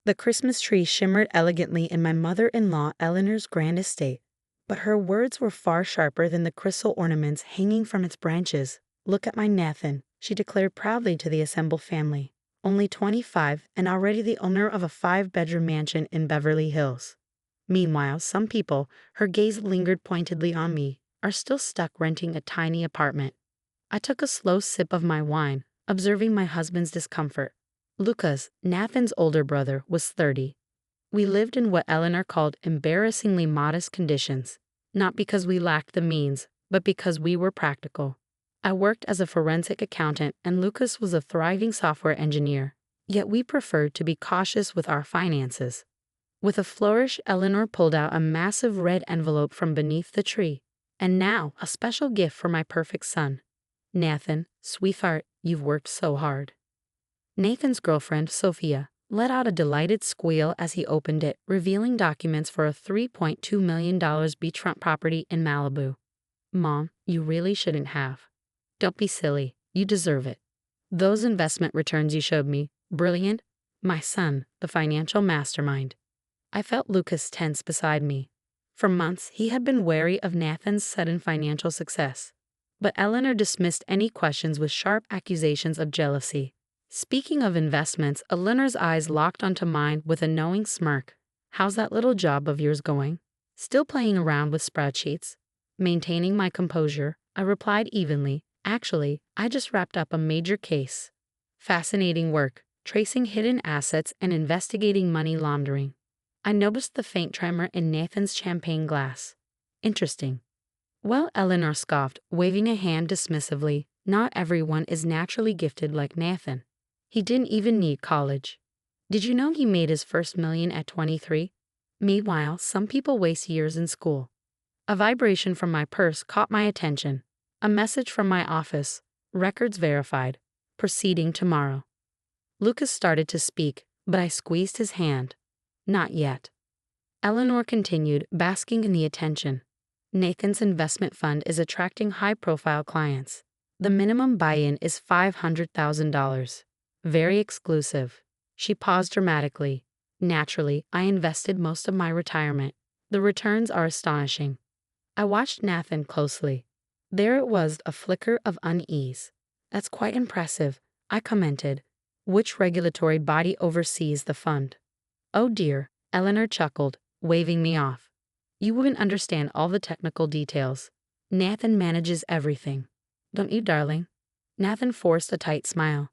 The Christmas tree shimmered elegantly in my mother-in-law Eleanor's grand estate, but her words were far sharper than the crystal ornaments hanging from its branches. "Look at my Nathan," she declared proudly to the assembled family. "Only 25 and already the owner of a 5-bedroom mansion in Beverly Hills." Meanwhile, some people, her gaze lingered pointedly on me, are still stuck renting a tiny apartment. I took a slow sip of my wine, observing my husband's discomfort. Lucas, Nathan's older brother, was 30. We lived in what Eleanor called embarrassingly modest conditions, not because we lacked the means, but because we were practical. I worked as a forensic accountant and Lucas was a thriving software engineer, yet we preferred to be cautious with our finances. With a flourish, Eleanor pulled out a massive red envelope from beneath the tree. "And now, a special gift for my perfect son. Nathan, sweetheart, you've worked so hard." Nathan's girlfriend, Sophia, let out a delighted squeal as he opened it, revealing documents for a $3.2 million beachfront property in Malibu. "Mom, you really shouldn't have." "Don't be silly. You deserve it. Those investment returns you showed me, brilliant. My son, the financial mastermind." I felt Lucas tense beside me. For months, he had been wary of Nathan's sudden financial success. But Eleanor dismissed any questions with sharp accusations of jealousy. Speaking of investments, Eleanor's eyes locked onto mine with a knowing smirk. "How's that little job of yours going?" "Still playing around with spreadsheets." Maintaining my composure, I replied evenly, "Actually, I just wrapped up a major case." "Fascinating work, tracing hidden assets and investigating money laundering." I noticed the faint tremor in Nathan's champagne glass. "Interesting." "Well," Eleanor scoffed, waving a hand dismissively, "not everyone is naturally gifted like Nathan. He didn't even need college. Did you know he made his first million at 23? Meanwhile, some people waste years in school." A vibration from my purse caught my attention. A message from my office. "Records verified. Proceeding tomorrow." Lucas started to speak, but I squeezed his hand. "Not yet." Eleanor continued, basking in the attention. "Nathan's investment fund is attracting high-profile clients. The minimum buy-in is $500,000. Very exclusive." She paused dramatically. "Naturally, I invested most of my retirement. The returns are astonishing." I watched Nathan closely. There it was, a flicker of unease. "That's quite impressive," I commented. "Which regulatory body oversees the fund?" "Oh dear," Eleanor chuckled, waving me off. "You wouldn't understand all the technical details. Nathan manages everything." "Don't you, darling?" Nathan forced a tight smile.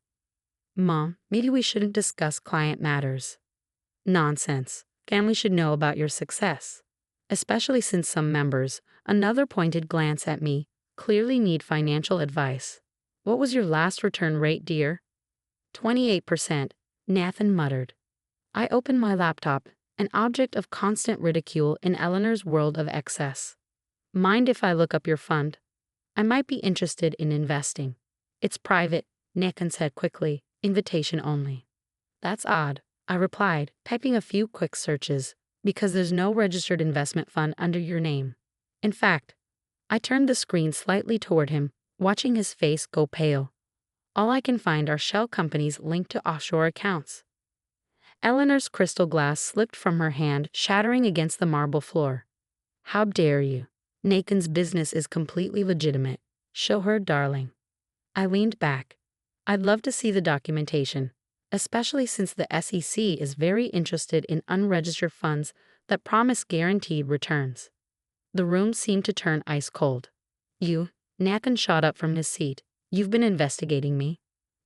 "Mom, maybe we shouldn't discuss client matters." "Nonsense. Family should know about your success. Especially since some members," another pointed glance at me, "clearly need financial advice." "What was your last return rate, dear?" 28%, Nathan muttered. I opened my laptop, an object of constant ridicule in Eleanor's world of excess. "Mind if I look up your fund? I might be interested in investing." "It's private," Nathan said quickly, "invitation only." "That's odd," I replied, typing a few quick searches, "because there's no registered investment fund under your name." In fact, I turned the screen slightly toward him, watching his face go pale. "All I can find are shell companies linked to offshore accounts." Eleanor's crystal glass slipped from her hand, shattering against the marble floor. "How dare you? Nathan's business is completely legitimate. Show her, darling." I leaned back. "I'd love to see the documentation, especially since the SEC is very interested in unregistered funds that promise guaranteed returns." The room seemed to turn ice cold. "You," Nathan shot up from his seat, "you've been investigating me."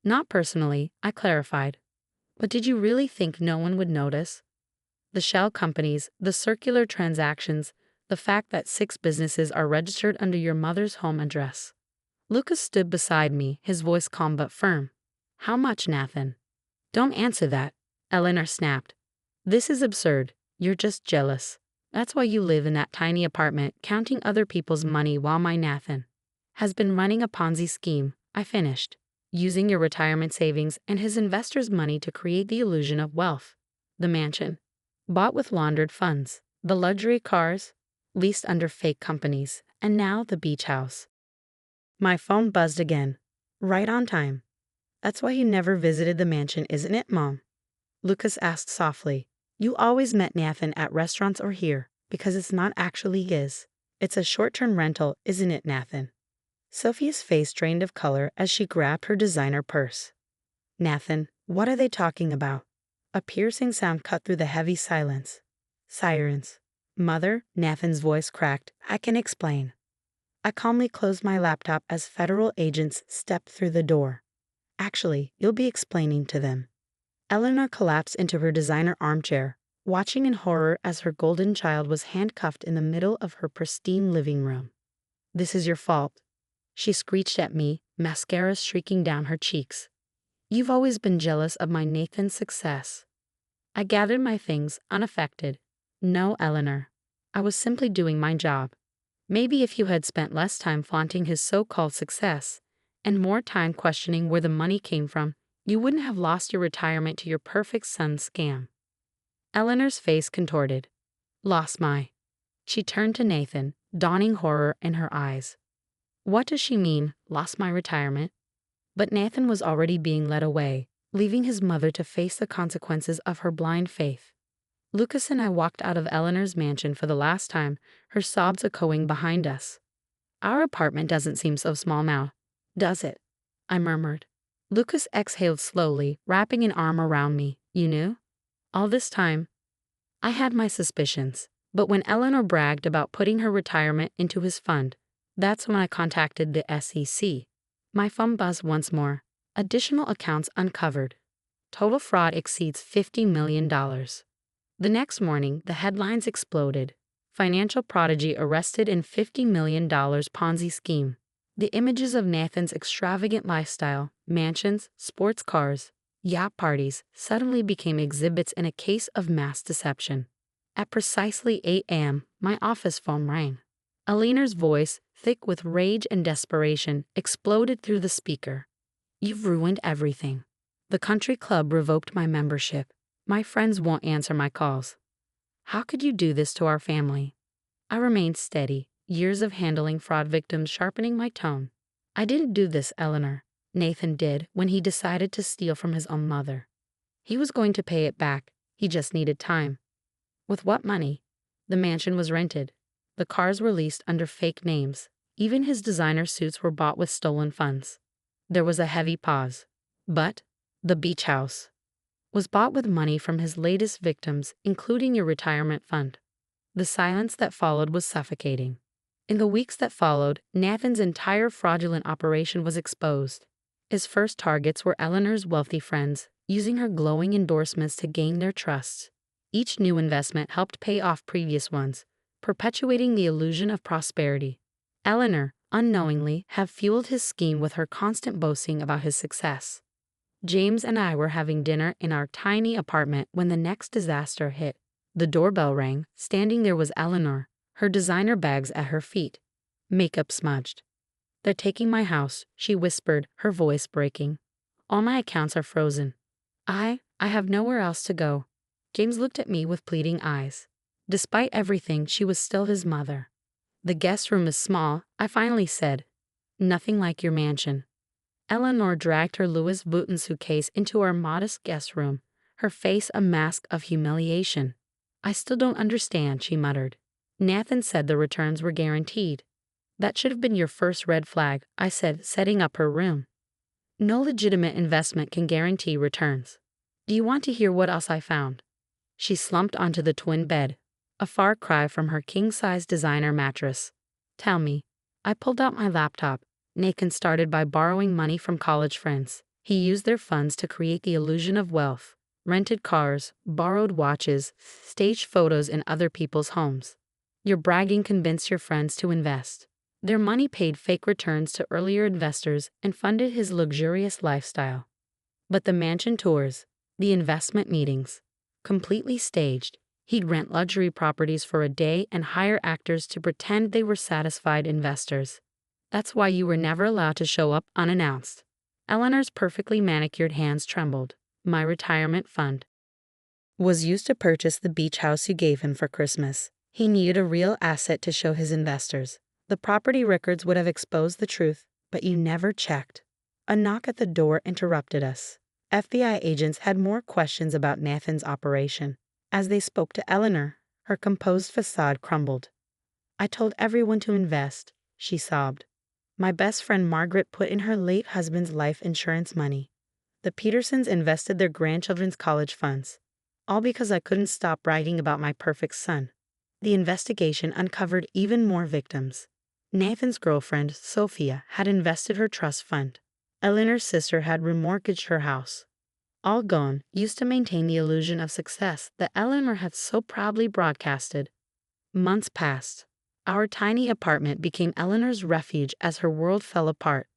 "Not personally," I clarified. "But did you really think no one would notice? The shell companies, the circular transactions, the fact that 6 businesses are registered under your mother's home address." Lucas stood beside me, his voice calm but firm. "How much, Nathan?" "Don't answer that," Eleanor snapped. "This is absurd. You're just jealous. That's why you live in that tiny apartment counting other people's money while my Nathan has been running a Ponzi scheme," I finished, "using your retirement savings and his investors' money to create the illusion of wealth. The mansion, bought with laundered funds, the luxury cars, leased under fake companies, and now the beach house." My phone buzzed again. Right on time. "That's why you never visited the mansion, isn't it, Mom?" Lucas asked softly. You always met Nathan at restaurants or here, because it's not actually his. It's a short-term rental, isn't it, Nathan? Sophia's face drained of color as she grabbed her designer purse. Nathan, what are they talking about? A piercing sound cut through the heavy silence. Sirens. Mother, Nathan's voice cracked. I can explain. I calmly closed my laptop as federal agents stepped through the door. Actually, you'll be explaining to them. Eleanor collapsed into her designer armchair, watching in horror as her golden child was handcuffed in the middle of her pristine living room. This is your fault, she screeched at me, mascara streaking down her cheeks. You've always been jealous of my Nathan's success. I gathered my things, unaffected. No, Eleanor. I was simply doing my job. Maybe if you had spent less time flaunting his so-called success, and more time questioning where the money came from, you wouldn't have lost your retirement to your perfect son scam. Eleanor's face contorted. Lost my. She turned to Nathan, dawning horror in her eyes. What does she mean, lost my retirement? But Nathan was already being led away, leaving his mother to face the consequences of her blind faith. Lucas and I walked out of Eleanor's mansion for the last time, her sobs echoing behind us. Our apartment doesn't seem so small now, does it? I murmured. Lucas exhaled slowly, wrapping an arm around me. You knew? All this time? I had my suspicions, but when Eleanor bragged about putting her retirement into his fund, that's when I contacted the SEC. My phone buzzed once more. Additional accounts uncovered. Total fraud exceeds $50 million. The next morning, the headlines exploded. Financial prodigy arrested in $50 million Ponzi scheme. The images of Nathan's extravagant lifestyle, mansions, sports cars, yacht parties, suddenly became exhibits in a case of mass deception. At precisely 8 a.m., my office phone rang. Eleanor's voice, thick with rage and desperation, exploded through the speaker. You've ruined everything. The country club revoked my membership. My friends won't answer my calls. How could you do this to our family? I remained steady, years of handling fraud victims sharpening my tone. I didn't do this, Eleanor. Nathan did when he decided to steal from his own mother. He was going to pay it back. He just needed time. With what money? The mansion was rented. The cars were leased under fake names. Even his designer suits were bought with stolen funds. There was a heavy pause. But the beach house was bought with money from his latest victims, including your retirement fund. The silence that followed was suffocating. In the weeks that followed, Nathan's entire fraudulent operation was exposed. His first targets were Eleanor's wealthy friends, using her glowing endorsements to gain their trust. Each new investment helped pay off previous ones, perpetuating the illusion of prosperity. Eleanor, unknowingly, had fueled his scheme with her constant boasting about his success. James and I were having dinner in our tiny apartment when the next disaster hit. The doorbell rang. Standing there was Eleanor, her designer bags at her feet, makeup smudged. They're taking my house, she whispered, her voice breaking. All my accounts are frozen. I have nowhere else to go. James looked at me with pleading eyes. Despite everything, she was still his mother. The guest room is small, I finally said. Nothing like your mansion. Eleanor dragged her Louis Vuitton suitcase into our modest guest room, her face a mask of humiliation. I still don't understand, she muttered. Nathan said the returns were guaranteed. That should have been your first red flag, I said, setting up her room. No legitimate investment can guarantee returns. Do you want to hear what else I found? She slumped onto the twin bed, a far cry from her king-size designer mattress. Tell me. I pulled out my laptop. Nathan started by borrowing money from college friends. He used their funds to create the illusion of wealth, rented cars, borrowed watches, staged photos in other people's homes. Your bragging convinced your friends to invest. Their money paid fake returns to earlier investors and funded his luxurious lifestyle. But the mansion tours, the investment meetings, completely staged. He'd rent luxury properties for a day and hire actors to pretend they were satisfied investors. That's why you were never allowed to show up unannounced. Eleanor's perfectly manicured hands trembled. My retirement fund was used to purchase the beach house you gave him for Christmas. He needed a real asset to show his investors. The property records would have exposed the truth, but you never checked. A knock at the door interrupted us. FBI agents had more questions about Nathan's operation. As they spoke to Eleanor, her composed facade crumbled. "I told everyone to invest," she sobbed. "My best friend Margaret put in her late husband's life insurance money. The Petersons invested their grandchildren's college funds. All because I couldn't stop bragging about my perfect son." The investigation uncovered even more victims. Nathan's girlfriend, Sophia, had invested her trust fund. Eleanor's sister had remortgaged her house. All gone, used to maintain the illusion of success that Eleanor had so proudly broadcasted. Months passed. Our tiny apartment became Eleanor's refuge as her world fell apart.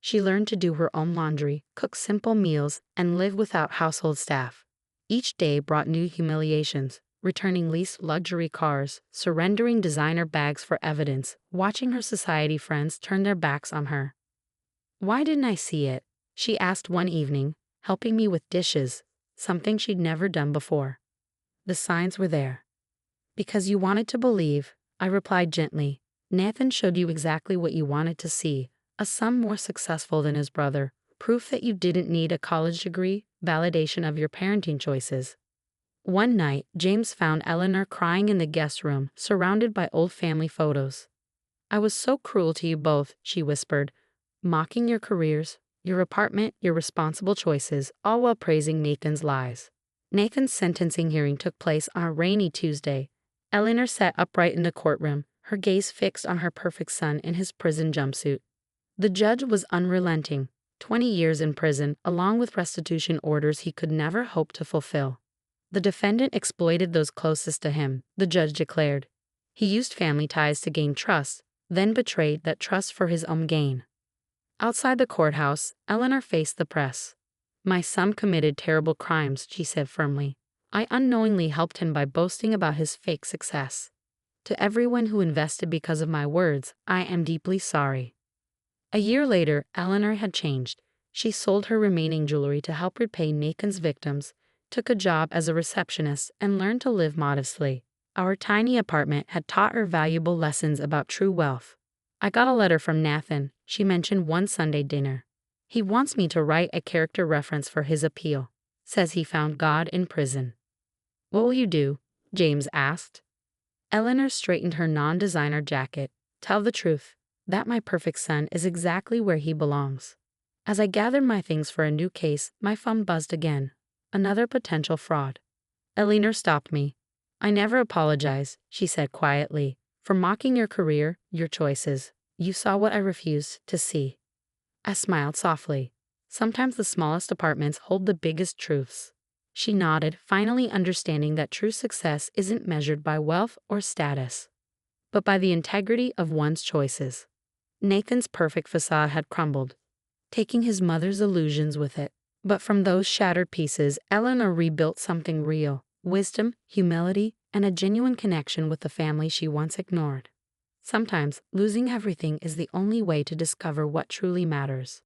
She learned to do her own laundry, cook simple meals, and live without household staff. Each day brought new humiliations, returning leased luxury cars, surrendering designer bags for evidence, watching her society friends turn their backs on her. "Why didn't I see it?" she asked one evening, helping me with dishes, something she'd never done before. "The signs were there." "Because you wanted to believe," I replied gently. "Nathan showed you exactly what you wanted to see, a son more successful than his brother, proof that you didn't need a college degree, validation of your parenting choices." One night, James found Eleanor crying in the guest room, surrounded by old family photos. "I was so cruel to you both," she whispered, "mocking your careers, your apartment, your responsible choices, all while praising Nathan's lies." Nathan's sentencing hearing took place on a rainy Tuesday. Eleanor sat upright in the courtroom, her gaze fixed on her perfect son in his prison jumpsuit. The judge was unrelenting, 20 years in prison, along with restitution orders he could never hope to fulfill. The defendant exploited those closest to him, the judge declared. He used family ties to gain trust, then betrayed that trust for his own gain. Outside the courthouse, Eleanor faced the press. "My son committed terrible crimes," she said firmly. "I unknowingly helped him by boasting about his fake success. To everyone who invested because of my words, I am deeply sorry." A year later, Eleanor had changed. She sold her remaining jewelry to help repay Nathan's victims, took a job as a receptionist, and learned to live modestly. Our tiny apartment had taught her valuable lessons about true wealth. "I got a letter from Nathan," she mentioned one Sunday dinner. "He wants me to write a character reference for his appeal. Says he found God in prison." "What will you do?" James asked. Eleanor straightened her non-designer jacket. "Tell the truth. That my perfect son is exactly where he belongs." As I gathered my things for a new case, my phone buzzed again. Another potential fraud. Eleanor stopped me. "I never apologize," she said quietly, "for mocking your career, your choices. You saw what I refused to see." I smiled softly. Sometimes the smallest apartments hold the biggest truths. She nodded, finally understanding that true success isn't measured by wealth or status, but by the integrity of one's choices. Nathan's perfect facade had crumbled, taking his mother's illusions with it. But from those shattered pieces, Eleanor rebuilt something real: wisdom, humility, and a genuine connection with the family she once ignored. Sometimes, losing everything is the only way to discover what truly matters.